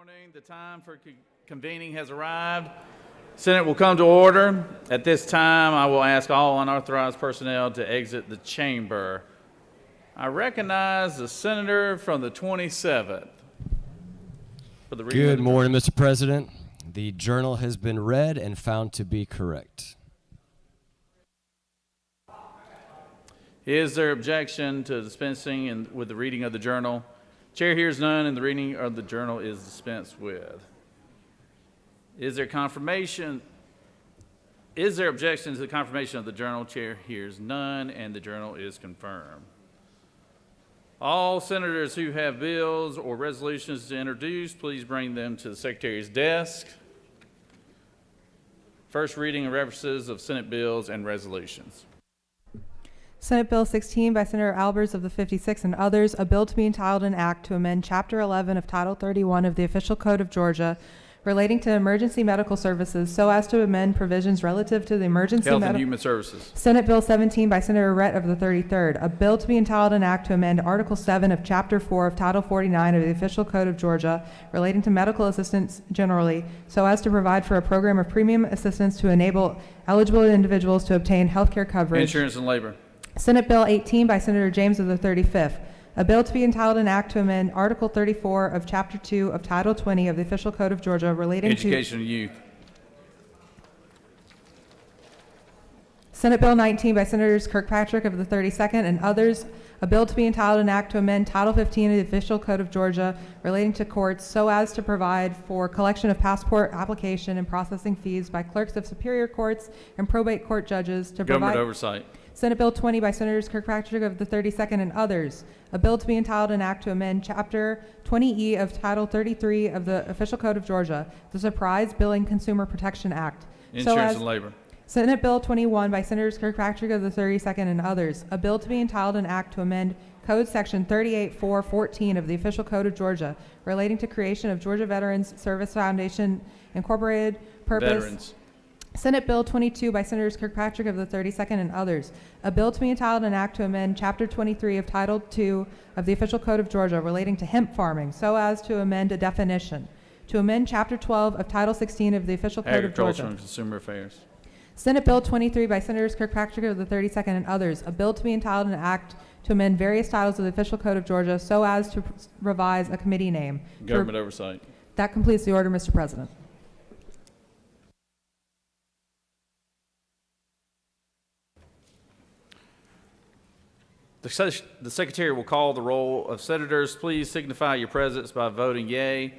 morning. The time for convening has arrived. Senate will come to order. At this time, I will ask all unauthorized personnel to exit the chamber. I recognize the senator from the 27th. For the reading Good morning, Mr. President. The journal has been read and found to be correct. Is there objection to dispensing with the reading of the journal? Chair hears none, and the reading of the journal is dispensed with. Is there confirmation? Is there objection to the confirmation of the journal? Chair hears none, and the journal is confirmed. All senators who have bills or resolutions to introduce, please bring them to the Secretary's desk. First reading and references of Senate bills and resolutions. Senate Bill 16 by Senator Albers of the 56th and others, a bill to be entitled an act to amend Chapter 11 of Title 31 of the Official Code of Georgia relating to emergency medical services so as to amend provisions relative to the emergency Health and Human Services. Senate Bill 17 by Senator Rhett of the 33rd, a bill to be entitled an act to amend Article 7 of Chapter 4 of Title 49 of the Official Code of Georgia relating to medical assistance generally so as to provide for a program of premium assistance to enable eligible individuals to obtain health care coverage. Insurance and Labor. Senate Bill 18 by Senator James of the 35th, a bill to be entitled an act to amend Article 34 of Chapter 2 of Title 20 of the Official Code of Georgia relating Education and Youth. Senate Bill 19 by Senators Kirkpatrick of the 32nd and others, a bill to be entitled an act to amend Title 15 of the Official Code of Georgia relating to courts so as to provide for collection of passport application and processing fees by clerks of superior courts and probate court judges to Government provide Oversight. Senate Bill 20 by Senators Kirkpatrick of the 32nd and others, a bill to be entitled an act to amend Chapter 20E of Title 33 of the Official Code of Georgia, the Surprise Billing Consumer Protection Act. Insurance and Labor. Senate Bill 21 by Senators Kirkpatrick of the 32nd and others, a bill to be entitled an act to amend Code Section 38.4.14 of the Official Code of Georgia relating to creation of Georgia Veterans Service Foundation Incorporated Purpose. Veterans. Senate Bill 22 by Senators Kirkpatrick of the 32nd and others, a bill to be entitled an act to amend Chapter 23 of Title 2 of the Official Code of Georgia relating to hemp farming so as to amend a definition, to amend Chapter 12 of Title 16 of the Official Code of Agriculture Georgia. and Consumer Affairs. Senate Bill 23 by Senators Kirkpatrick of the 32nd and others, a bill to be entitled an act to amend various titles of the Official Code of Georgia so as to revise a committee name. Government Oversight. That completes the order, Mr. President. The Secretary will call the roll of senators. Please signify your presence by voting yea.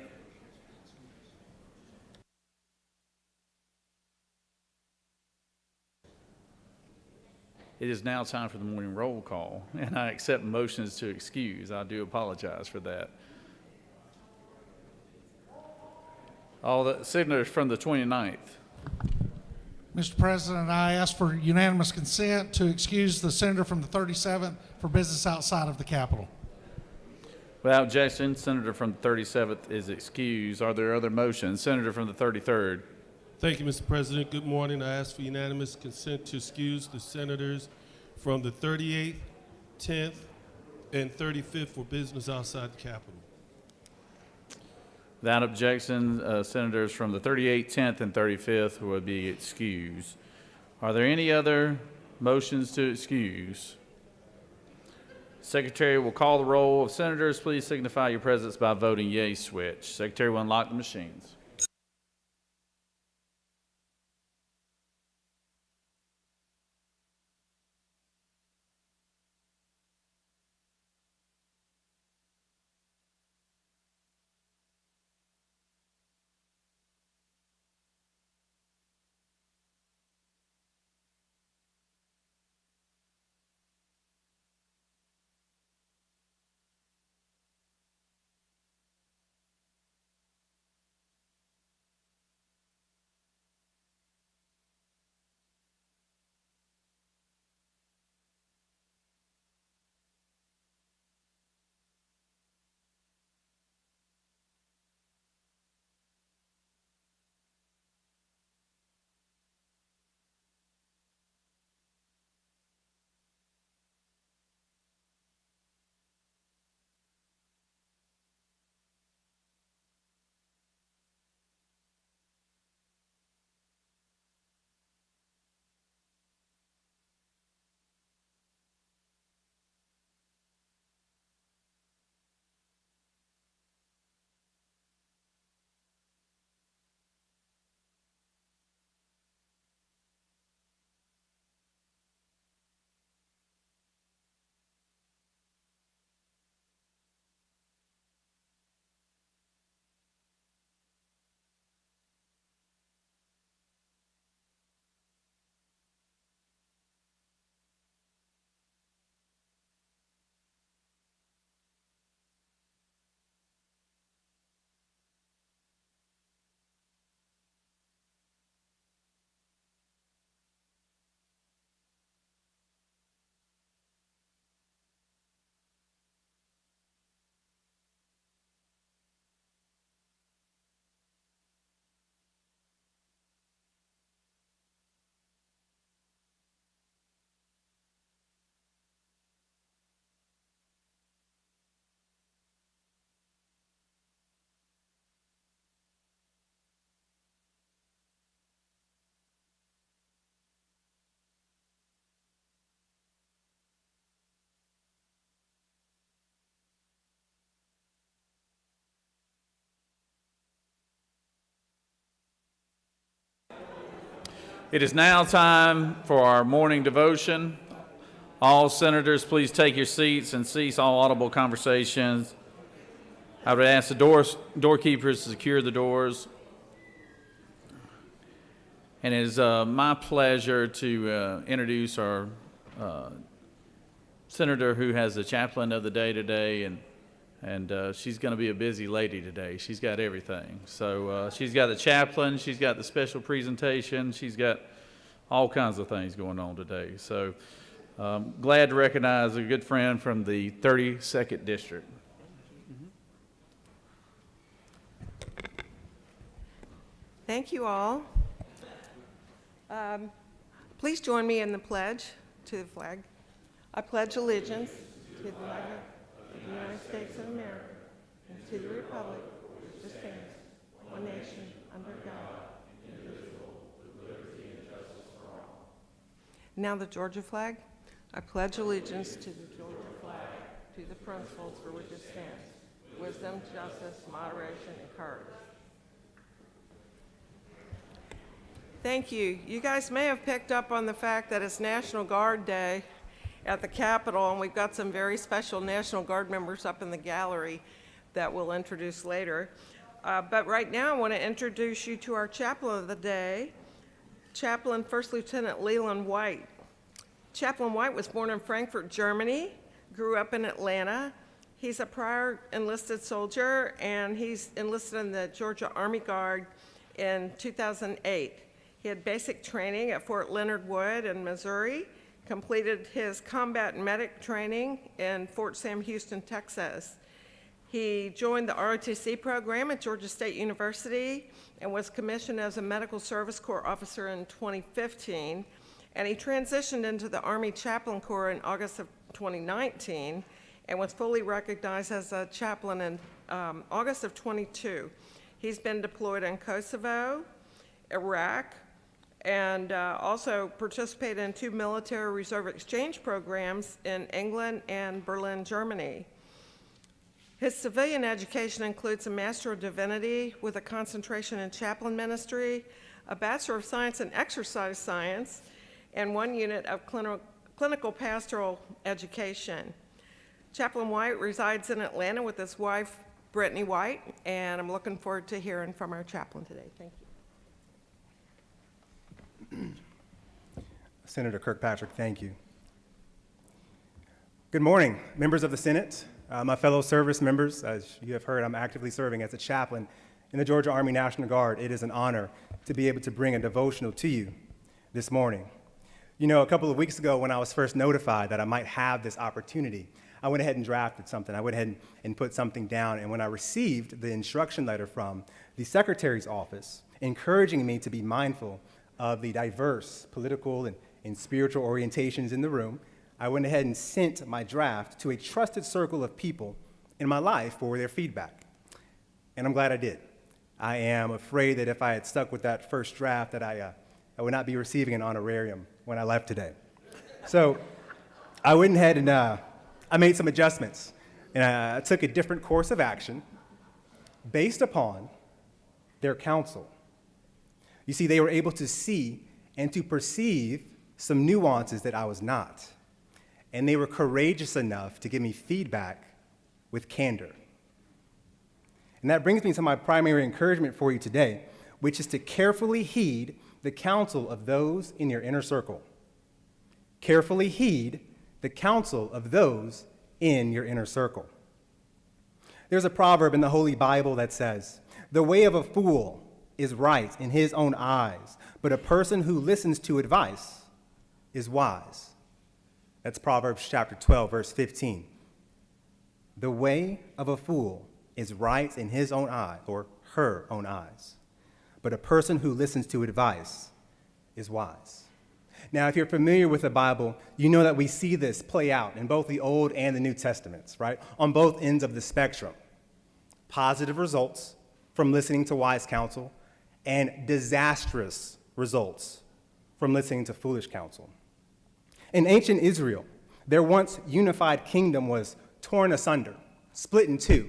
It is now time for the morning roll call, and I accept motions to excuse. I do apologize for that. All the senators from the 29th. Mr. President, I ask for unanimous consent to excuse the senator from the 37th for business outside of the Capitol. Without objection, senator from the 37th is excused. Are there other motions? Senator from the 33rd. Thank you, Mr. President. Good morning. I ask for unanimous consent to excuse the senators from the 38th, 10th, and 35th for business outside the Capitol. Without objection, senators from the 38th, 10th, and 35th will be excused. Are there any other motions to excuse? Secretary will call the roll of senators. Please signify your presence by voting yea switch. Secretary will unlock the machines. It is now time for our morning devotion. All senators, please take your seats and cease all audible conversations. I would ask the doorkeepers to secure the doors. And it is my pleasure to introduce our senator who has the chaplain of the day today, and she's going to be a busy lady today. She's got everything. So she's got the chaplain, she's got the special presentation, she's got all kinds of things going on today. So glad to recognize a good friend from the 32nd District. Thank you all. Please join me in the pledge to the flag. I pledge allegiance to the flag of the United States of America and to the republic which stands one nation under God, indivisible, with liberty and justice for all. Now the Georgia flag. I pledge allegiance to the Georgia flag, to the principles for which it stands, wisdom, justice, moderation, and courage. Thank you. You guys may have picked up on the fact that it's National Guard Day at the Capitol, and we've got some very special National Guard members up in the gallery that we'll introduce later. But right now, I want to introduce you to our chaplain of the day, Chaplain First Lieutenant Leland White. Chaplain White was born in Frankfurt, Germany, grew up in Atlanta. He's a prior enlisted soldier, and he's enlisted in the Georgia Army Guard in 2008. He had basic training at Fort Leonard Wood in Missouri, completed his combat medic training in Fort Sam Houston, Texas. He joined the ROTC program at Georgia State University and was commissioned as a Medical Service Corps officer in 2015. And he transitioned into the Army Chaplain Corps in August of 2019 and was fully recognized as a chaplain in August of 22. He's been deployed in Kosovo, Iraq, and also participated in 2 military reserve exchange programs in England and Berlin, Germany. His civilian education includes a Master of Divinity with a concentration in chaplain ministry, a Bachelor of Science in Exercise Science, and 1 unit of clinical pastoral education. Chaplain White resides in Atlanta with his wife, Brittany White, and I'm looking forward to hearing from our chaplain today. Thank you. Senator Kirkpatrick, thank you. Good morning, members of the Senate, my fellow service members. As you have heard, I'm actively serving as a chaplain in the Georgia Army National Guard. It is an honor to be able to bring a devotional to you this morning. You know, a couple of weeks ago when I was first notified that I might have this opportunity, I went ahead and drafted something. I went ahead and put something down, and when I received the instruction letter from the Secretary's office encouraging me to be mindful of the diverse political and spiritual orientations in the room, I went ahead and sent my draft to a trusted circle of people in my life for their feedback. And I'm glad I did. I am afraid that if I had stuck with that first draft that I would not be receiving an honorarium when I left today. So I went ahead and I made some adjustments, and I took a different course of action based upon their counsel. You see, they were able to see and to perceive some nuances that I was not. And they were courageous enough to give me feedback with candor. And that brings me to my primary encouragement for you today, which is to carefully heed the counsel of those in your inner circle. Carefully heed the counsel of those in your inner circle. There's a proverb in the Holy Bible that says, "The way of a fool is right in his own eyes, but a person who listens to advice is wise." That's Proverbs chapter 12, verse 15. The way of a fool is right in his own eye, or her own eyes, but a person who listens to advice is wise. Now, if you're familiar with the Bible, you know that we see this play out in both the Old and the New Testaments, right? On both ends of the spectrum. Positive results from listening to wise counsel, and disastrous results from listening to foolish counsel. In ancient Israel, their once unified kingdom was torn asunder, split in two,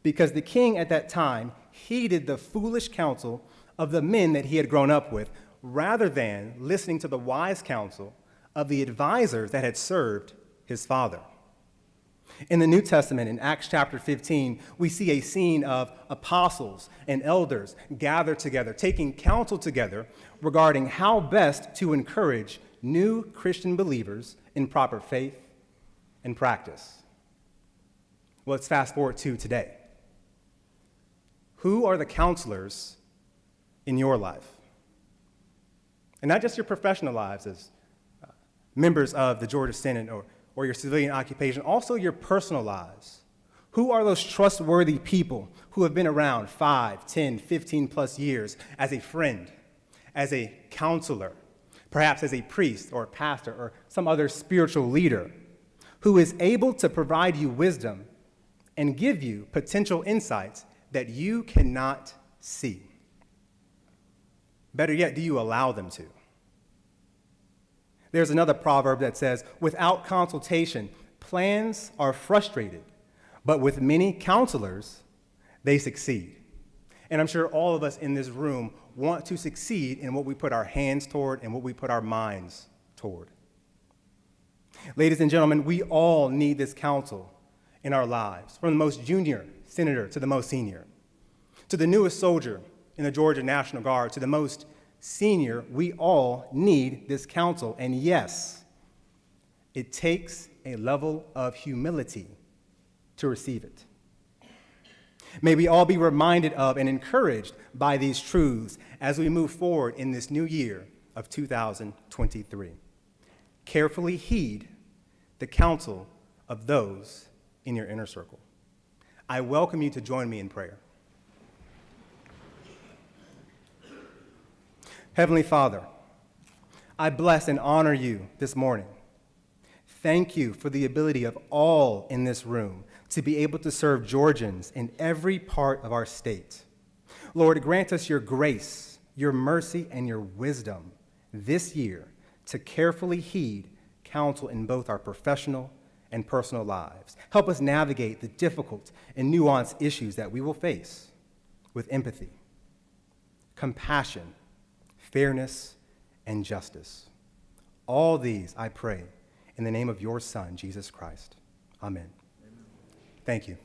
because the king at that time heeded the foolish counsel of the men that he had grown up with, rather than listening to the wise counsel of the advisors that had served his father. In the New Testament, in Acts chapter 15, we see a scene of apostles and elders gathered together, taking counsel together regarding how best to encourage new Christian believers in proper faith and practice. Well, let's fast forward to today. Who are the counselors in your life? And not just your professional lives as members of the Georgia Senate or your civilian occupation, also your personal lives. Who are those trustworthy people who have been around 5, 10, 15 plus years as a friend, as a counselor, perhaps as a priest or a pastor or some other spiritual leader, who is able to provide you wisdom and give you potential insights that you cannot see? Better yet, do you allow them to? There's another proverb that says, without consultation, plans are frustrated, but with many counselors, they succeed. And I'm sure all of us in this room want to succeed in what we put our hands toward and what we put our minds toward. Ladies and gentlemen, we all need this counsel in our lives, from the most junior senator to the most senior, to the newest soldier in the Georgia National Guard, to the most senior. We all need this counsel. And yes, it takes a level of humility to receive it. May we all be reminded of and encouraged by these truths as we move forward in this new year of 2023. Carefully heed the counsel of those in your inner circle. I welcome you to join me in prayer. Heavenly Father, I bless and honor you this morning. Thank you for the ability of all in this room to be able to serve Georgians in every part of our state. Lord, grant us your grace, your mercy, and your wisdom this year to carefully heed counsel in both our professional and personal lives. Help us navigate the difficult and nuanced issues that we will face with empathy, compassion, fairness, and justice. All these, I pray, in the name of your Son, Jesus Christ. Amen. Thank you.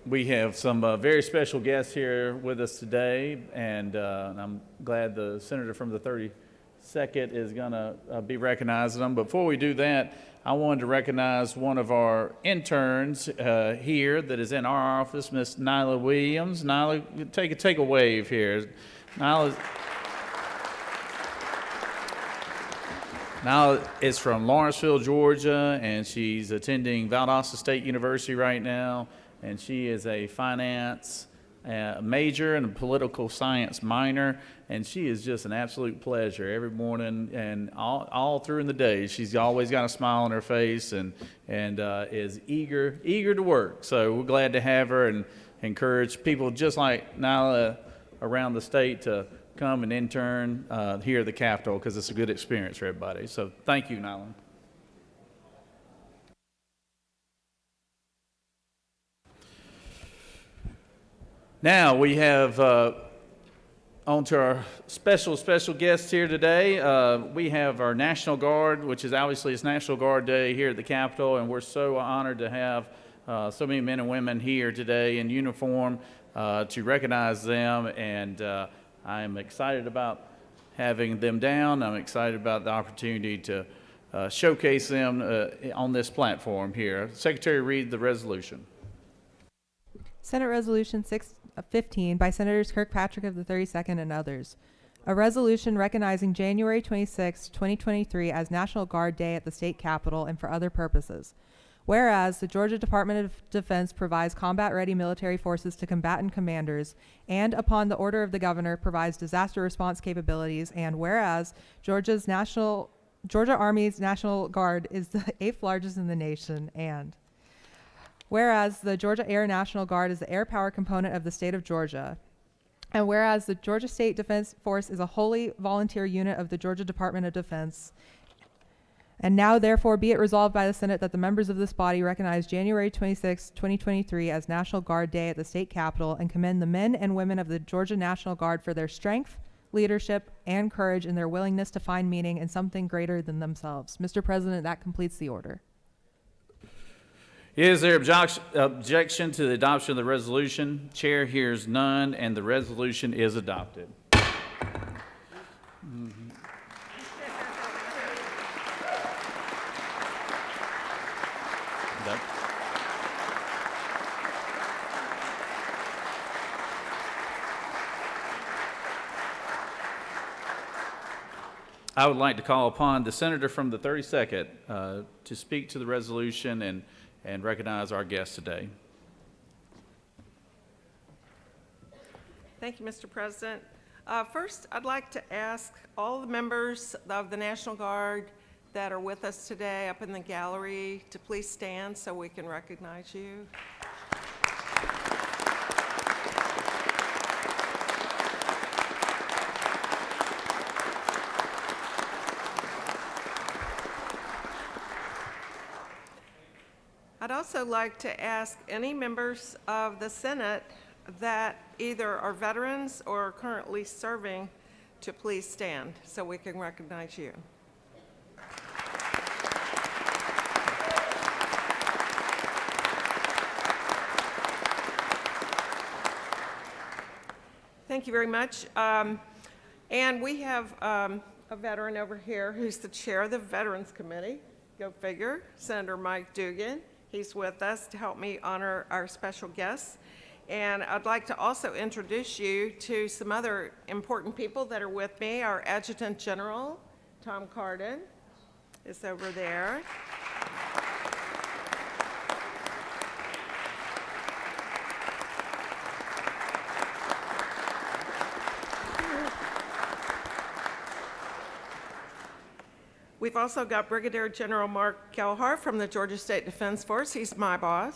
We have some very special guests here with us today, and I'm glad the senator from the 32nd is going to be recognizing them. Before we do that, I wanted to recognize one of our interns here that is in our office, Miss Nyla Williams. Nyla, take a wave here. Nyla is from Lawrenceville, Georgia, and she's attending Valdosta State University right now. And she is a finance major and a political science minor, and she is just an absolute pleasure every morning and all through in the day. She's always got a smile on her face and is eager to work. So we're glad to have her and encourage people just like Nyla around the state to come and intern here at the Capitol because it's a good experience for everybody. So thank you, Nyla. Now we have on to our special guests here today. We have our National Guard, which is obviously it's National Guard Day here at the Capitol, and we're so honored to have so many men and women here today in uniform to recognize them, and I'm excited about having them down. I'm excited about the opportunity to showcase them on this platform here. Secretary, read the resolution. Senate Resolution 615 by Senators Kirkpatrick of the 32nd and others. A resolution recognizing January 26, 2023 as National Guard Day at the state capitol and for other purposes. Whereas the Georgia Department of Defense provides combat-ready military forces to combatant commanders, and upon the order of the governor provides disaster response capabilities, and whereas Georgia Army's National Guard is the 8th largest in the nation, and whereas the Georgia Air National Guard is the air power component of the state of Georgia, and whereas the Georgia State Defense Force is a wholly volunteer unit of the Georgia Department of Defense, and now therefore be it resolved by the Senate that the members of this body recognize January 26, 2023 as National Guard Day at the state capitol and commend the men and women of the Georgia National Guard for their strength, leadership, and courage in their willingness to find meaning in something greater than themselves. Mr. President, that completes the order. Is there objection to the adoption of the resolution? Chair hears none, and the resolution is adopted. I would like to call upon the senator from the 32nd to speak to the resolution and recognize our guest today. Thank you, Mr. President. First, I'd like to ask all the members of the National Guard that are with us today up in the gallery to please stand so we can recognize you. I'd also like to ask any members of the Senate that either are veterans or are currently serving to please stand so we can recognize you. Thank you very much. And we have a veteran over here who's the chair of the Veterans Committee. Go figure, Senator Mike Dugan. He's with us to help me honor our special guests. And I'd like to also introduce you to some other important people that are with me. Our Adjutant General, Tom Carden, is over there. We've also got Brigadier General Mark Kelhar from the Georgia State Defense Force. He's my boss.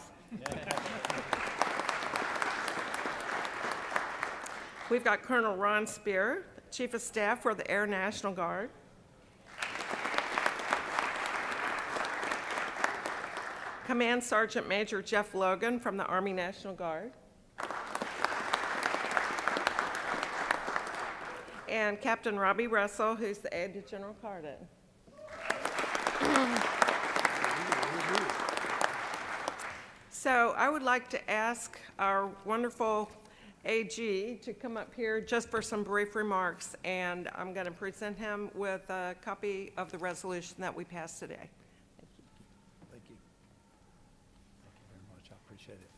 We've got Colonel Ron Spear, Chief of Staff for the Air National Guard. Command Sergeant Major Jeff Logan from the Army National Guard. And Captain Robbie Russell, who's the aide to General Carden. So I would like to ask our wonderful AG to come up here just for some brief remarks, and I'm going to present him with a copy of the resolution that we passed today. Thank you. Thank you very much. I appreciate it.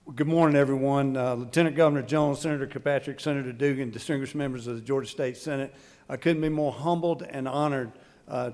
Well, good morning, everyone. Lieutenant Governor Jones, Senator Kirkpatrick, Senator Dugan, distinguished members of the Georgia State Senate. I couldn't be more humbled and honored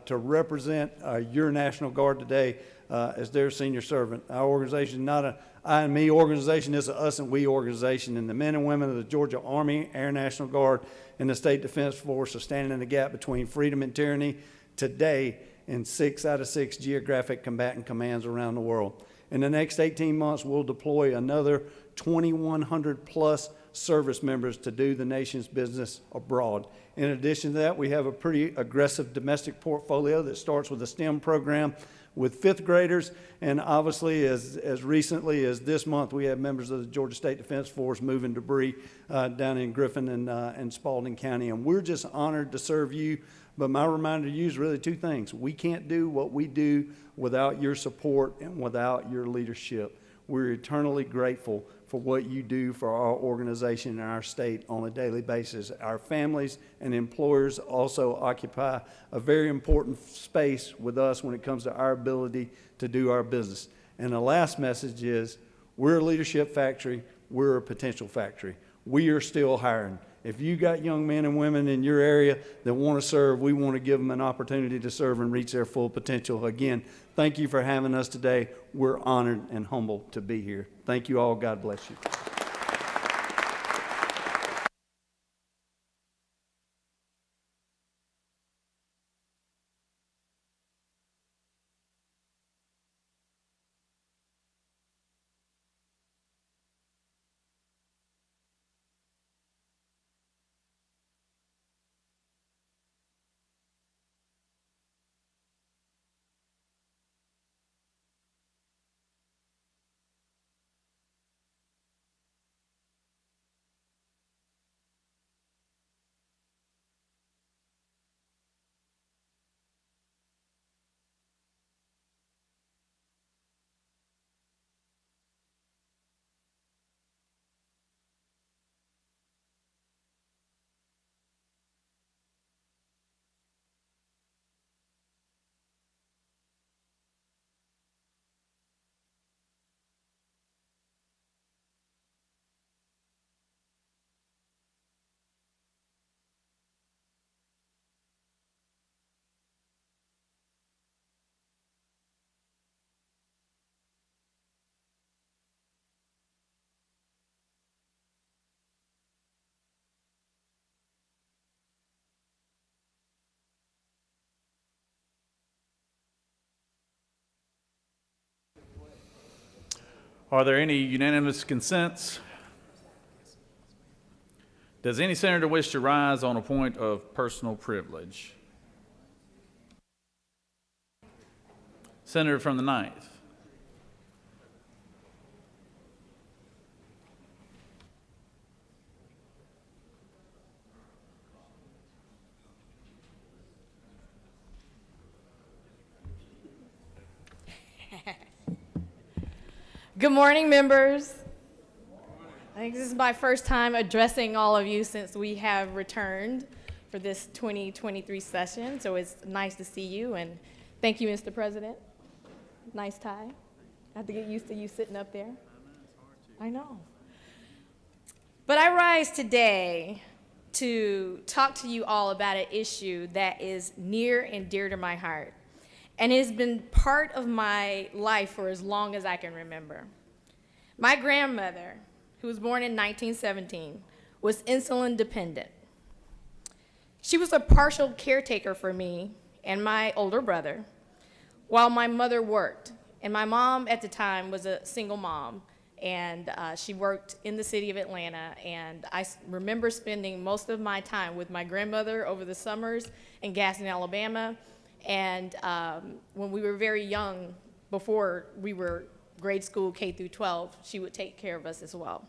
to represent your National Guard today as their senior servant. Our organization is not a I and me organization, it's a us and we organization, and the men and women of the Georgia Army, Air National Guard, and the State Defense Force are standing in the gap between freedom and tyranny today in 6 out of 6 geographic combatant commands around the world. In the next 18 months, we'll deploy another 2,100 plus service members to do the nation's business abroad. In addition to that, we have a pretty aggressive domestic portfolio that starts with a STEM program with 5th graders, and obviously as recently as this month, we have members of the Georgia State Defense Force moving debris down in Griffin and Spalding County, and we're just honored to serve you. But my reminder to you is really 2 things. We can't do what we do without your support and without your leadership. We're eternally grateful for what you do for our organization and our state on a daily basis. Our families and employers also occupy a very important space with us when it comes to our ability to do our business. And the last message is, we're a leadership factory, we're a potential factory. We are still hiring. If you got young men and women in your area that want to serve, we want to give them an opportunity to serve and reach their full potential. Again, thank you for having us today. We're honored and humbled to be here. Thank you all. God bless you. Are there any unanimous consents? Does any senator wish to rise on a point of personal privilege? Senator from the 9th. Good morning, members. I think this is my first time addressing all of you since we have returned for this 2023 session, so it's nice to see you, and thank you, Mr. President. Nice tie. I have to get used to you sitting up there. I know. But I rise today to talk to you all about an issue that is near and dear to my heart. And it has been part of my life for as long as I can remember. My grandmother, who was born in 1917, was insulin dependent. She was a partial caretaker for me and my older brother while my mother worked. And my mom at the time was a single mom, and she worked in the city of Atlanta. And I remember spending most of my time with my grandmother over the summers in Gaston, Alabama. And when we were very young, before we were grade school K through 12, she would take care of us as well.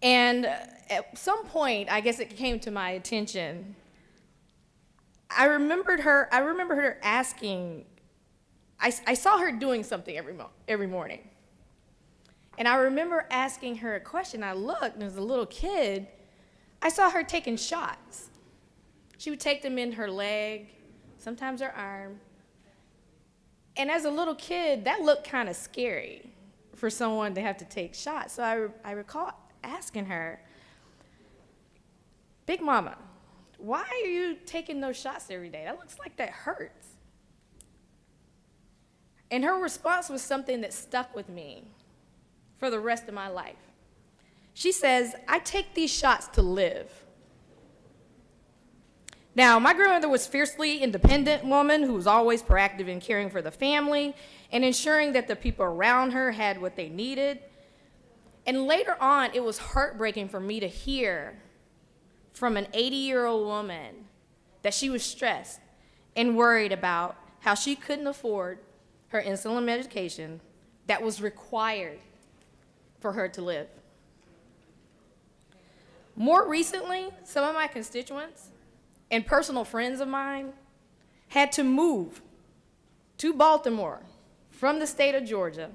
And at some point, I guess it came to my attention, I remembered her asking I saw her doing something every morning. And I remember asking her a question. I looked, and as a little kid, I saw her taking shots. She would take them in her leg, sometimes her arm. And as a little kid, that looked kind of scary for someone to have to take shots. So I recall asking her, Big Mama, why are you taking those shots every day? That looks like that hurts. And her response was something that stuck with me for the rest of my life. She says, I take these shots to live. Now, my grandmother was a fiercely independent woman who was always proactive in caring for the family and ensuring that the people around her had what they needed. And later on, it was heartbreaking for me to hear from an 80-year-old woman that she was stressed and worried about how she couldn't afford her insulin medication that was required for her to live. More recently, some of my constituents and personal friends of mine had to move to Baltimore from the state of Georgia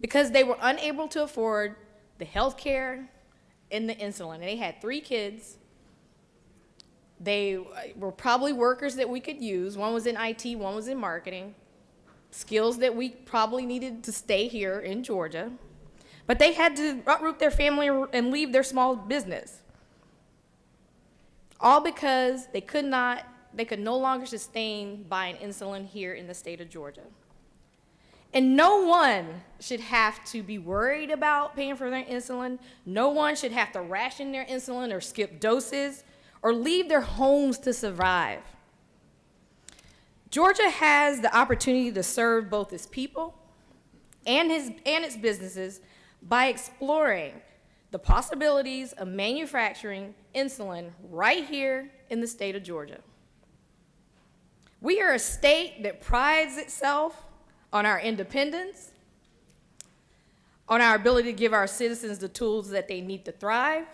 because they were unable to afford the health care and the insulin. And they had 3 kids. They were probably workers that we could use. One was in IT, one was in marketing, skills that we probably needed to stay here in Georgia. But they had to uproot their family and leave their small business. All because they could no longer sustain buying insulin here in the state of Georgia. And no one should have to be worried about paying for their insulin. No one should have to ration their insulin or skip doses or leave their homes to survive. Georgia has the opportunity to serve both its people and its businesses by exploring the possibilities of manufacturing insulin right here in the state of Georgia. We are a state that prides itself on our independence, on our ability to give our citizens the tools that they need to thrive,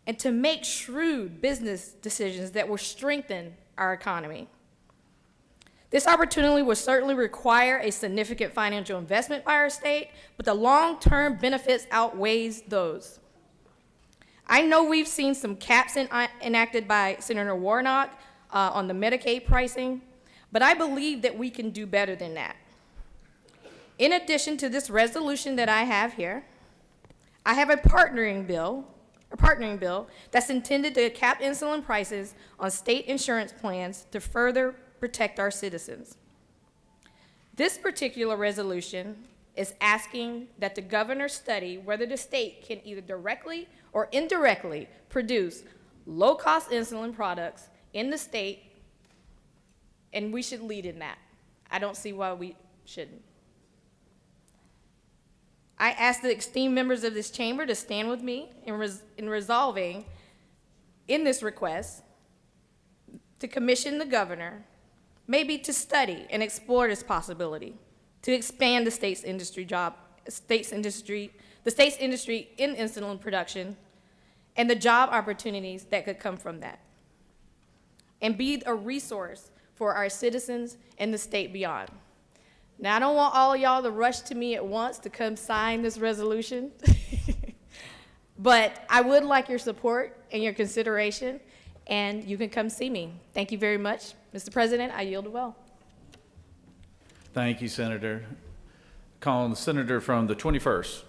and to make shrewd business decisions that will strengthen our economy. This opportunity will certainly require a significant financial investment by our state, but the long-term benefits outweighs those. I know we've seen some caps enacted by Senator Warnock on the Medicaid pricing, but I believe that we can do better than that. In addition to this resolution that I have here, I have a partnering bill that's intended to cap insulin prices on state insurance plans to further protect our citizens. This particular resolution is asking that the governor study whether the state can either directly or indirectly produce low-cost insulin products in the state, and we should lead in that. I don't see why we shouldn't. I ask the esteemed members of this chamber to stand with me in resolving in this request to commission the governor maybe to study and explore this possibility to expand the state's industry in insulin production and the job opportunities that could come from that, and be a resource for our citizens and the state beyond. Now, I don't want all of y'all to rush to me at once to come sign this resolution, but I would like your support and your consideration, and you can come see me. Thank you very much. Mr. President, I yield well. Thank you, Senator. Calling the senator from the 21st.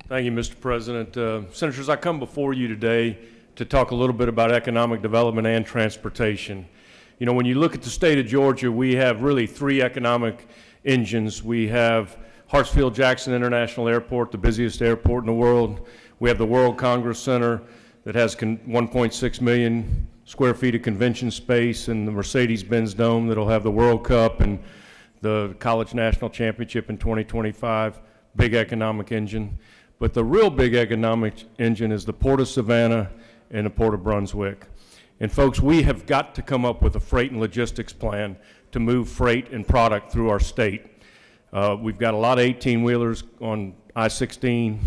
Thank you, Mr. President. Senators, I come before you today to talk a little bit about economic development and transportation. You know, when you look at the state of Georgia, we have really 3 economic engines. We have Hartsfield-Jackson International Airport, the busiest airport in the world. We have the World Congress Center that has 1.6 million square feet of convention space, and the Mercedes-Benz Dome that'll have the World Cup and the College National Championship in 2025. Big economic engine. But the real big economic engine is the Port of Savannah and the Port of Brunswick. And folks, we have got to come up with a freight and logistics plan to move freight and product through our state. We've got a lot of 18-wheelers on I-16,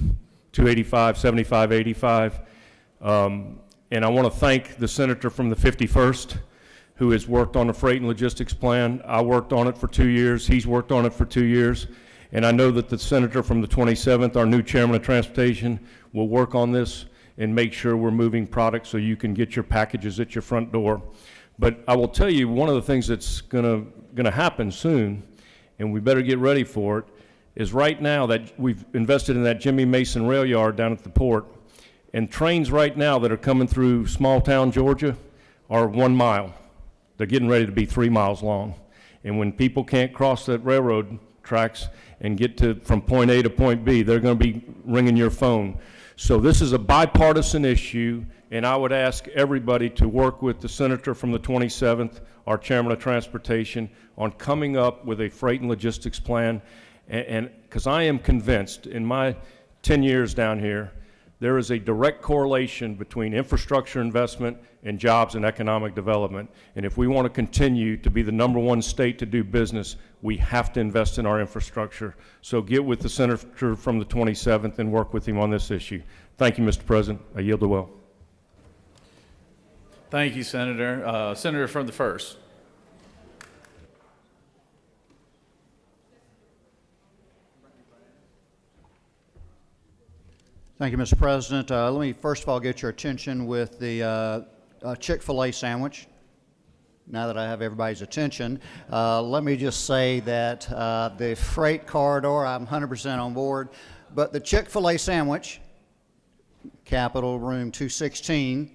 285, 75, 85. And I want to thank the senator from the 51st who has worked on the freight and logistics plan. I worked on it for 2 years. He's worked on it for 2 years. And I know that the senator from the 27th, our new chairman of transportation, will work on this and make sure we're moving products so you can get your packages at your front door. But I will tell you, one of the things that's gonna happen soon, and we better get ready for it, is right now that we've invested in that Jimmy Mason rail yard down at the port, and trains right now that are coming through small town Georgia are 1 mile. They're getting ready to be 3 miles long. And when people can't cross that railroad tracks and get from point A to point B, they're going to be ringing your phone. So this is a bipartisan issue, and I would ask everybody to work with the senator from the 27th, our chairman of transportation, on coming up with a freight and logistics plan. And because I am convinced in my 10 years down here, there is a direct correlation between infrastructure investment and jobs and economic development. And if we want to continue to be the #1 state to do business, we have to invest in our infrastructure. So get with the senator from the 27th and work with him on this issue. Thank you, Mr. President. I yield the will. Thank you, Senator. Senator from the 1st. Thank you, Mr. President. Let me first of all get your attention with the Chick-fil-A sandwich. Now that I have everybody's attention, let me just say that the freight corridor, I'm 100% on board, but the Chick-fil-A sandwich, Capitol Room 216,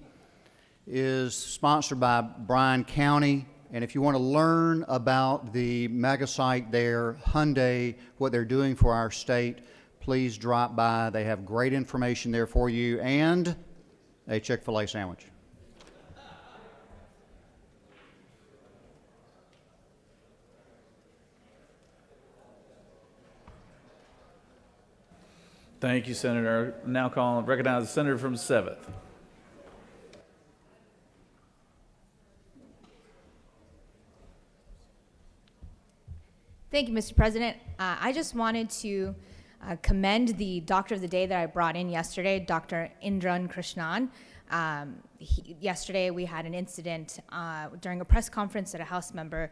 is sponsored by Bryan County. And if you want to learn about the mega site there, Hyundai, what they're doing for our state, please drop by. They have great information there for you and a Chick-fil-A sandwich. Thank you, Senator. Now recognize the senator from the 7th. Thank you, Mr. President. I just wanted to commend the doctor of the day that I brought in yesterday, Dr. Indran Krishnan. Yesterday we had an incident during a press conference that a House member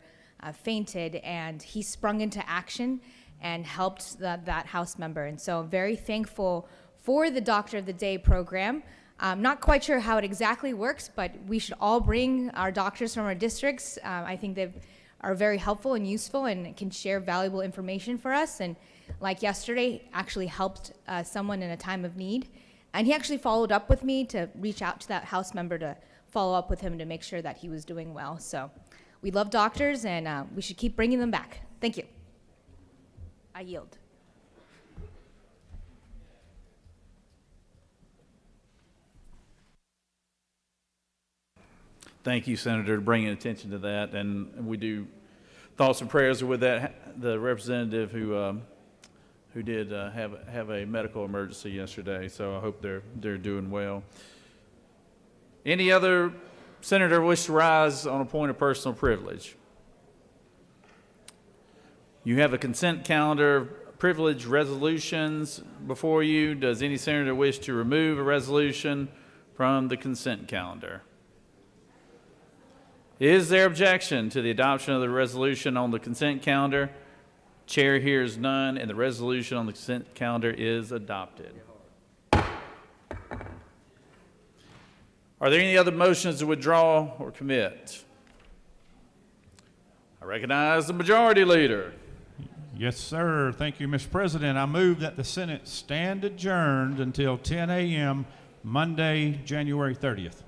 fainted, and he sprung into action and helped that House member. And so I'm very thankful for the Doctor of the Day program. I'm not quite sure how it exactly works, but we should all bring our doctors from our districts. I think they are very helpful and useful and can share valuable information for us. And like yesterday, actually helped someone in a time of need. And he actually followed up with me to reach out to that House member to follow up with him to make sure that he was doing well. So we love doctors, and we should keep bringing them back. Thank you. I yield. Thank you, Senator, for bringing attention to that. And we do thoughts and prayers with that, the representative who did have a medical emergency yesterday. So I hope they're doing well. Any other senator wish to rise on a point of personal privilege? You have a consent calendar, privilege resolutions before you. Does any senator wish to remove a resolution from the consent calendar? Is there objection to the adoption of the resolution on the consent calendar? Chair hears none, and the resolution on the consent calendar is adopted. Are there any other motions to withdraw or commit? I recognize the majority leader. Yes, sir. Thank you, Mr. President. I move that the Senate stand adjourned until 10 a.m. Monday, January 30th.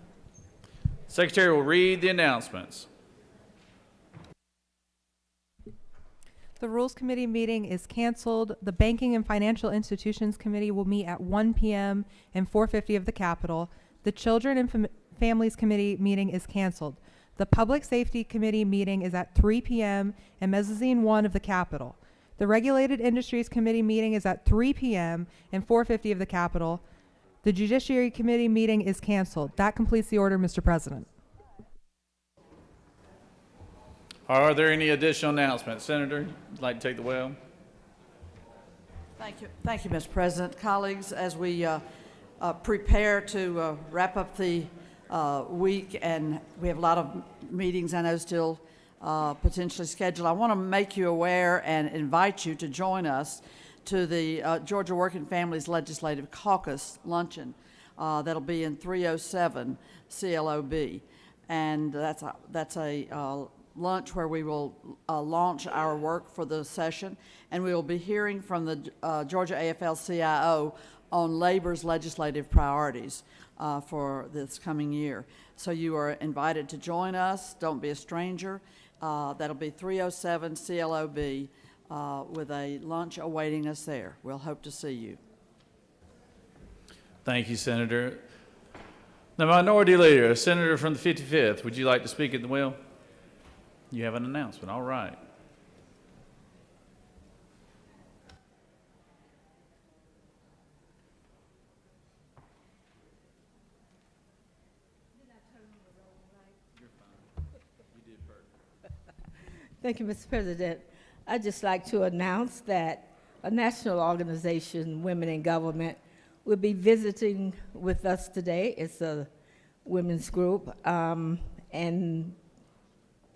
Secretary will read the announcements. The Rules Committee meeting is canceled. The Banking and Financial Institutions Committee will meet at 1 p.m. in 450 of the Capitol. The Children and Families Committee meeting is canceled. The Public Safety Committee meeting is at 3 p.m. in Mezzanine 1 of the Capitol. The Regulated Industries Committee meeting is at 3 p.m. in 450 of the Capitol. The Judiciary Committee meeting is canceled. That completes the order, Mr. President. Are there any additional announcements? Senator, you'd like to take the well? Thank you, Mr. President. Colleagues, as we prepare to wrap up the week, and we have a lot of meetings I know still potentially scheduled, I want to make you aware and invite you to join us to the Georgia Working Families Legislative Caucus Luncheon. That'll be in 307 CLOB, and that's a lunch where we will launch our work for the session, and we will be hearing from the Georgia AFL-CIO on labor's legislative priorities for this coming year. So you are invited to join us. Don't be a stranger. That'll be 307 CLOB with a lunch awaiting us there. We'll hope to see you. Thank you, Senator. The Minority Leader, Senator from the 55th, would you like to speak at the will? You have an announcement. All right. Thank you, Mr. President. I'd just like to announce that a national organization, Women in Government, will be visiting with us today. It's a women's group, and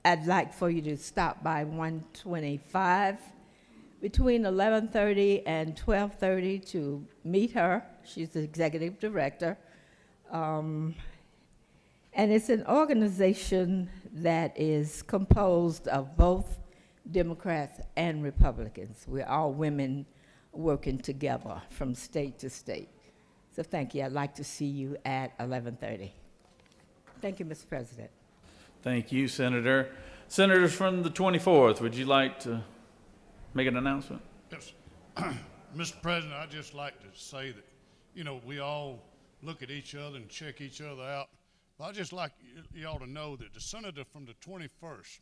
I'd like for you to stop by 125 between 11:30 and 12:30 to meet her. She's the executive director. And it's an organization that is composed of both Democrats and Republicans. We're all women working together from state to state. So thank you. I'd like to see you at 11:30. Thank you, Mr. President. Thank you, Senator. Senators from the 24th, would you like to make an announcement? Yes. Mr. President, I'd just like to say that, you know, we all look at each other and check each other out. But I'd just like y'all to know that the senator from the 21st,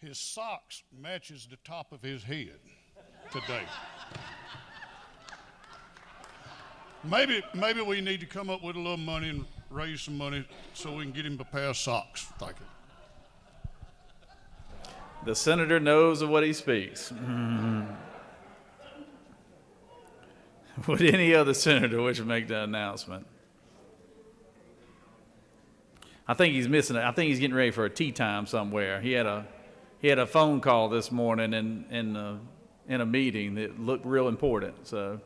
his socks matches the top of his head today. Maybe we need to come up with a little money and raise some money so we can get him a pair of socks. Thank you. The senator knows of what he speaks. Would any other senator wish to make that announcement? I think he's missing it. I think he's getting ready for a tea time somewhere. He had a phone call this morning in a meeting that looked real important. So,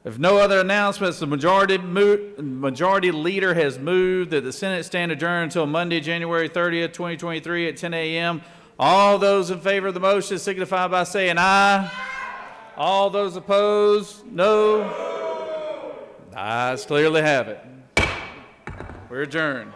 if no other announcements, the majority leader has moved that the Senate stand adjourned until Monday, January 30th, 2023 at 10 a.m. All those in favor of the motion signify by saying aye. All those opposed, no. The ayes clearly have it. We're adjourned.